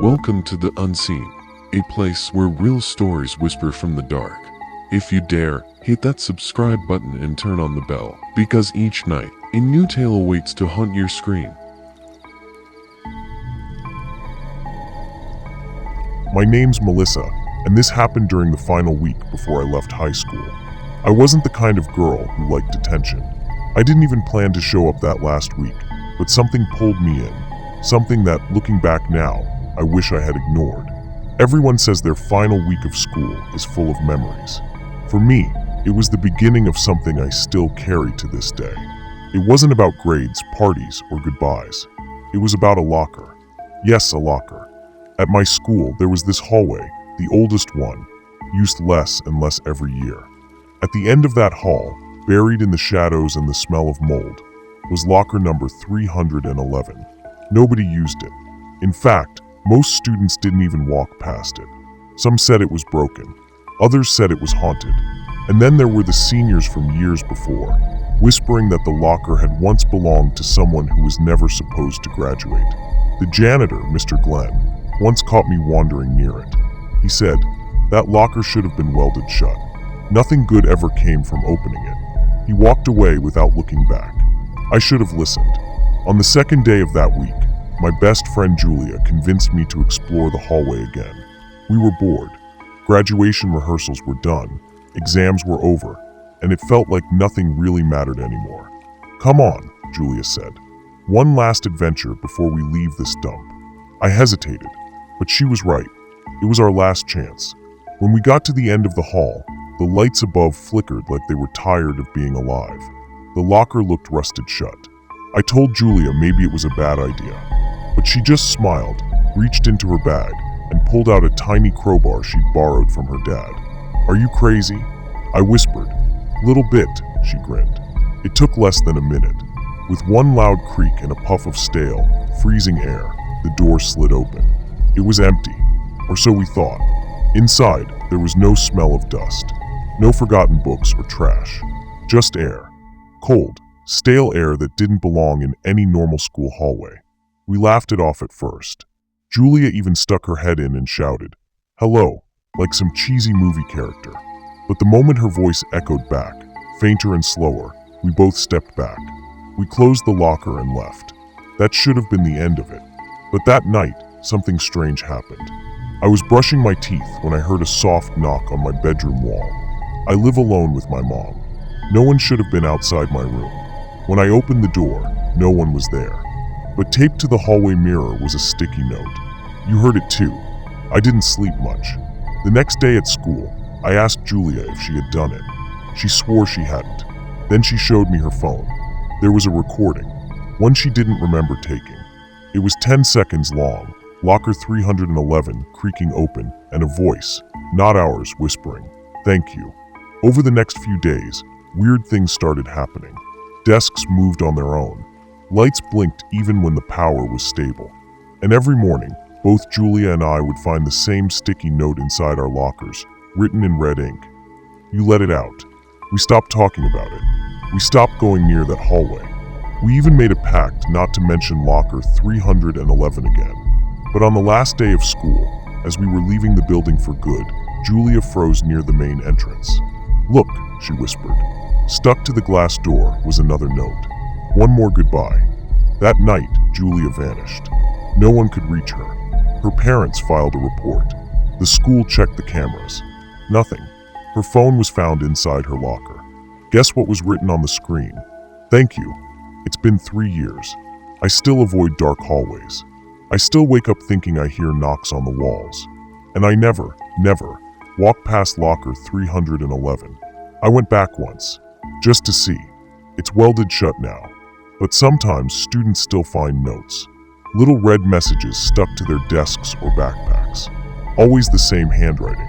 Welcome to the Unseen, a place where real stories whisper from the dark. If you dare, hit that subscribe button and turn on the bell, because each night, a new tale awaits to haunt your screen. My name's Melissa, and this happened during the final week before I left high school. I wasn't the kind of girl who liked attention. I didn't even plan to show up that last week, but something pulled me in, something that, looking back now, I wish I had ignored. Everyone says their final week of school is full of memories. For me, it was the beginning of something I still carry to this day. It wasn't about grades, parties, or goodbyes. It was about a locker. Yes, a locker. At my school, there was this hallway, the oldest one, used less and less every year. At the end of that hall, buried in the shadows and the smell of mold, was locker number 311. Nobody used it. In fact, most students didn't even walk past it. Some said it was broken. Others said it was haunted. And then there were the seniors from years before, whispering that the locker had once belonged to someone who was never supposed to graduate. The janitor, Mr. Glenn, once caught me wandering near it. He said, "That locker should have been welded shut. Nothing good ever came from opening it." He walked away without looking back. I should have listened. On the second day of that week, my best friend Julia convinced me to explore the hallway again. We were bored. Graduation rehearsals were done, exams were over, and it felt like nothing really mattered anymore. "Come on," Julia said. "One last adventure before we leave this dump." I hesitated, but she was right. It was our last chance. When we got to the end of the hall, the lights above flickered like they were tired of being alive. The locker looked rusted shut. I told Julia maybe it was a bad idea, but she just smiled, reached into her bag, and pulled out a tiny crowbar she'd borrowed from her dad. "Are you crazy?" I whispered. "Little bit," she grinned. It took less than a minute. With one loud creak and a puff of stale, freezing air, the door slid open. It was empty, or so we thought. Inside, there was no smell of dust, no forgotten books or trash, just air. Cold, stale air that didn't belong in any normal school hallway. We laughed it off at first. Julia even stuck her head in and shouted, "Hello," like some cheesy movie character. But the moment her voice echoed back, fainter and slower, we both stepped back. We closed the locker and left. That should have been the end of it. But that night, something strange happened. I was brushing my teeth when I heard a soft knock on my bedroom wall. I live alone with my mom. No one should have been outside my room. When I opened the door, no one was there. But taped to the hallway mirror was a sticky note. You heard it too. I didn't sleep much. The next day at school, I asked Julia if she had done it. She swore she hadn't. Then she showed me her phone. There was a recording, one she didn't remember taking. It was 10 seconds long, locker 311 creaking open, and a voice, not ours, whispering, "Thank you." Over the next few days, weird things started happening. Desks moved on their own. Lights blinked even when the power was stable. And every morning, both Julia and I would find the same sticky note inside our lockers, written in red ink. "You let it out." We stopped talking about it. We stopped going near that hallway. We even made a pact not to mention locker 311 again. But on the last day of school, as we were leaving the building for good, Julia froze near the main entrance. "Look," she whispered. Stuck to the glass door was another note. One more goodbye. That night, Julia vanished. No one could reach her. Her parents filed a report. The school checked the cameras. Nothing. Her phone was found inside her locker. Guess what was written on the screen? "Thank you. It's been 3 years. I still avoid dark hallways. I still wake up thinking I hear knocks on the walls. And I never walk past locker 311. I went back once, just to see. It's welded shut now. But sometimes students still find notes. Little red messages stuck to their desks or backpacks. Always the same handwriting.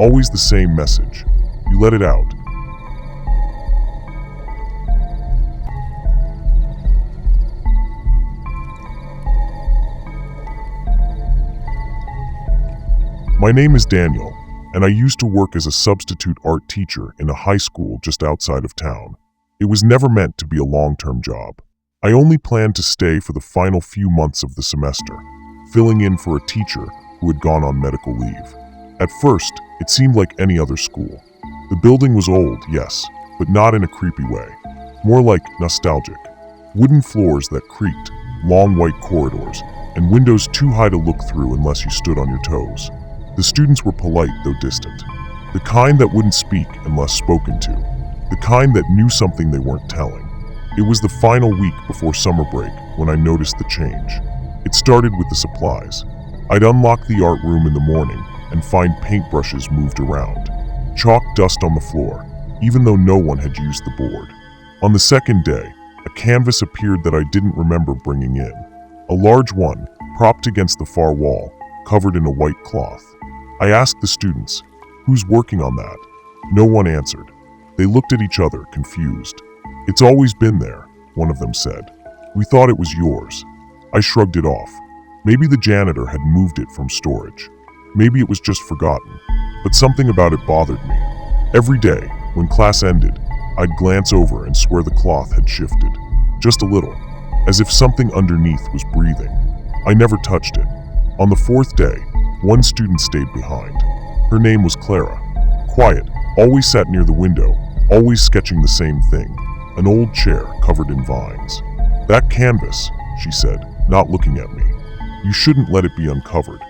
Always the same message. You let it out." My name is Daniel, and I used to work as a substitute art teacher in a high school just outside of town. It was never meant to be a long-term job. I only planned to stay for the final few months of the semester. filling in for a teacher who had gone on medical leave. At first, it seemed like any other school. The building was old, yes, but not in a creepy way. More like nostalgic. Wooden floors that creaked, long white corridors, and windows too high to look through unless you stood on your toes. The students were polite, though distant. The kind that wouldn't speak unless spoken to. The kind that knew something they weren't telling. It was the final week before summer break when I noticed the change. It started with the supplies. I'd unlock the art room in the morning and find paintbrushes moved around. Chalk dust on the floor, even though no one had used the board. On the second day, a canvas appeared that I didn't remember bringing in. A large one, propped against the far wall, covered in a white cloth. I asked the students, "Who's working on that?" No one answered. They looked at each other, confused. "It's always been there," one of them said. "We thought it was yours." I shrugged it off. Maybe the janitor had moved it from storage. Maybe it was just forgotten. But something about it bothered me. Every day, when class ended, I'd glance over and swear the cloth had shifted. Just a little, as if something underneath was breathing. I never touched it. On the fourth day, one student stayed behind. Her name was Clara. Quiet, always sat near the window, always sketching the same thing. An old chair covered in vines. "That canvas," she said, not looking at me. "You shouldn't let it be uncovered.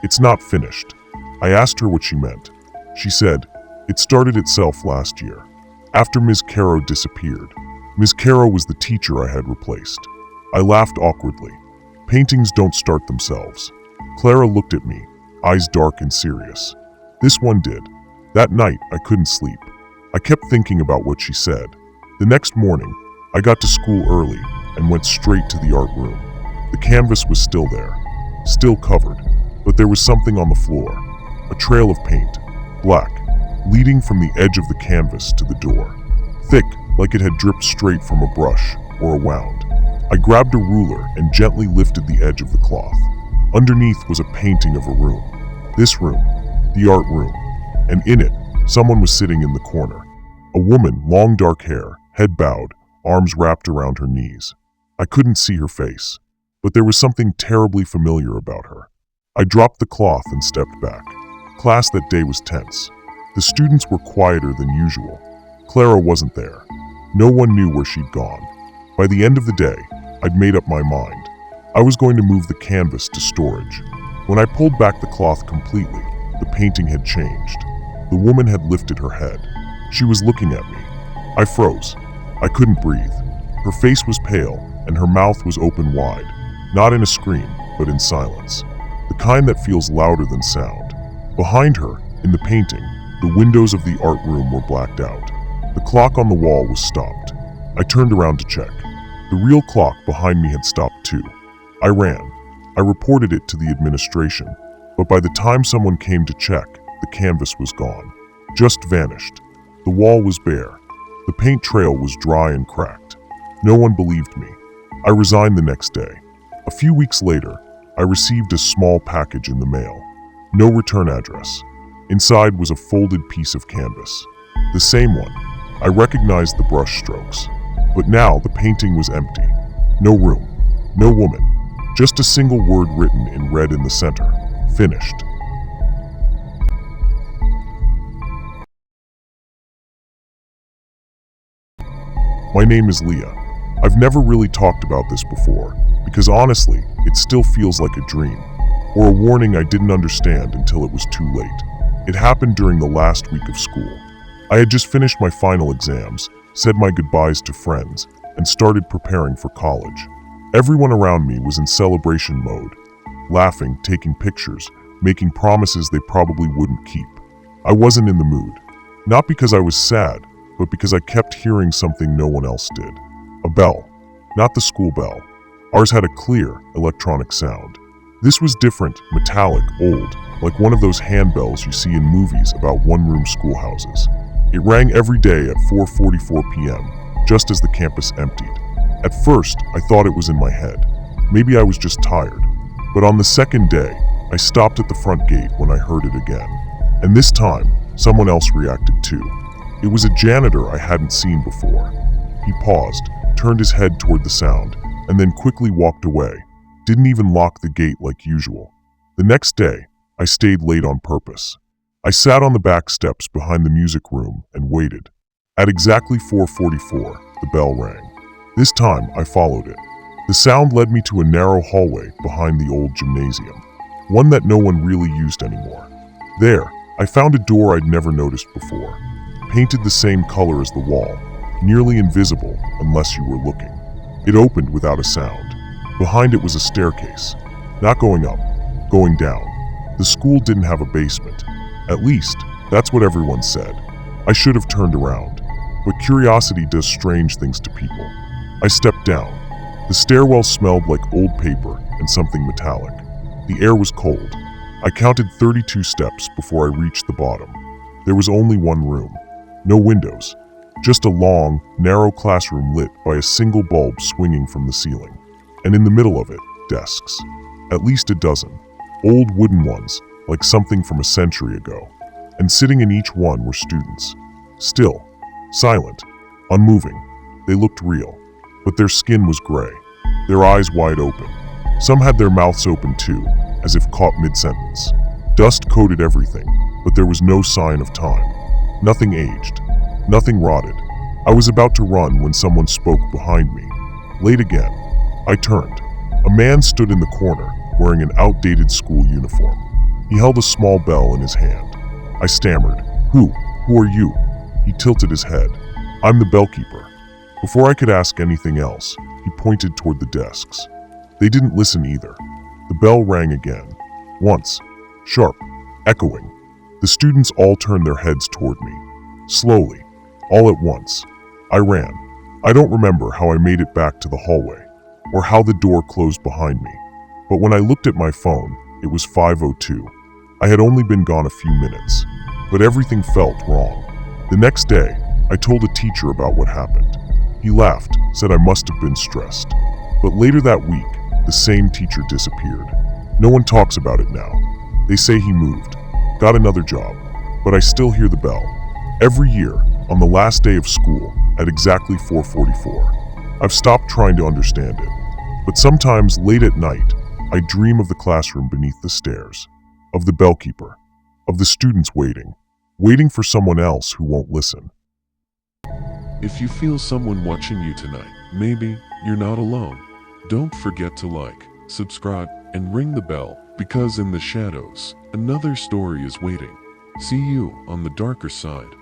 It's not finished." I asked her what she meant. She said, "It started itself last year, after Ms. Caro disappeared." Ms. Caro was the teacher I had replaced. I laughed awkwardly. Paintings don't start themselves. Clara looked at me, eyes dark and serious. This one did. That night, I couldn't sleep. I kept thinking about what she said. The next morning, I got to school early and went straight to the art room. The canvas was still there, still covered, but there was something on the floor. A trail of paint, black, leading from the edge of the canvas to the door. Thick, like it had dripped straight from a brush or a wound. I grabbed a ruler and gently lifted the edge of the cloth. Underneath was a painting of a room. This room, the art room, and in it, someone was sitting in the corner. A woman, long dark hair, head bowed, arms wrapped around her knees. I couldn't see her face, but there was something terribly familiar about her. I dropped the cloth and stepped back. Class that day was tense. The students were quieter than usual. Clara wasn't there. No one knew where she'd gone. By the end of the day, I'd made up my mind. I was going to move the canvas to storage. When I pulled back the cloth completely, the painting had changed. The woman had lifted her head. She was looking at me. I froze. I couldn't breathe. Her face was pale, and her mouth was open wide, not in a scream, but in silence. The kind that feels louder than sound. Behind her, in the painting, the windows of the art room were blacked out. The clock on the wall was stopped. I turned around to check. The real clock behind me had stopped too. I ran. I reported it to the administration, but by the time someone came to check, the canvas was gone. Just vanished. The wall was bare. The paint trail was dry and cracked. No one believed me. I resigned the next day. A few weeks later, I received a small package in the mail. No return address. Inside was a folded piece of canvas. The same one. I recognized the brush strokes. But now the painting was empty. No room. No woman. Just a single word written in red in the center. Finished. My name is Leah. I've never really talked about this before, because honestly, it still feels like a dream, or a warning I didn't understand until it was too late. It happened during the last week of school. I had just finished my final exams, said my goodbyes to friends, and started preparing for college. Everyone around me was in celebration mode, laughing, taking pictures, making promises they probably wouldn't keep. I wasn't in the mood. Not because I was sad, but because I kept hearing something no one else did. A bell. Not the school bell. Ours had a clear, electronic sound. This was different, metallic, old, like one of those handbells you see in movies about one-room schoolhouses. It rang every day at 4:44 p.m., just as the campus emptied. At first, I thought it was in my head. Maybe I was just tired. But on the second day, I stopped at the front gate when I heard it again. And this time, someone else reacted too. It was a janitor I hadn't seen before. He paused, turned his head toward the sound, and then quickly walked away. didn't even lock the gate like usual. The next day, I stayed late on purpose. I sat on the back steps behind the music room and waited. At exactly 4:44, the bell rang. This time, I followed it. The sound led me to a narrow hallway behind the old gymnasium, one that no one really used anymore. There, I found a door I'd never noticed before, painted the same color as the wall, nearly invisible unless you were looking. It opened without a sound. Behind it was a staircase, not going up, going down. The school didn't have a basement. At least, that's what everyone said. I should have turned around, but curiosity does strange things to people. I stepped down. The stairwell smelled like old paper and something metallic. The air was cold. I counted 32 steps before I reached the bottom. There was only one room. No windows. Just a long, narrow classroom lit by a single bulb swinging from the ceiling. And in the middle of it, desks. At least a dozen. Old wooden ones, like something from a century ago. And sitting in each one were students. Still, silent, unmoving. They looked real. But their skin was gray, their eyes wide open. Some had their mouths open too, as if caught mid-sentence. Dust coated everything, but there was no sign of time. Nothing aged, nothing rotted. I was about to run when someone spoke behind me. Late again. I turned. A man stood in the corner, wearing an outdated school uniform. He held a small bell in his hand. I stammered, Who are you?" He tilted his head. "I'm the bellkeeper." Before I could ask anything else, he pointed toward the desks. They didn't listen either. The bell rang again. Once. Sharp. Echoing. The students all turned their heads toward me. Slowly. All at once. I ran. I don't remember how I made it back to the hallway, or how the door closed behind me. But when I looked at my phone, it was 5:02. I had only been gone a few minutes, but everything felt wrong. The next day, I told a teacher about what happened. He laughed, said I must have been stressed. But later that week, the same teacher disappeared. No one talks about it now. They say he moved, got another job, but I still hear the bell. Every year, on the last day of school, at exactly 4:44. I've stopped trying to understand it. But sometimes, late at night, I dream of the classroom beneath the stairs, of the bellkeeper, of the students waiting for someone else who won't listen. If you feel someone watching you tonight, maybe you're not alone. Don't forget to like, subscribe, and ring the bell, because in the shadows, another story is waiting. See you on the darker side.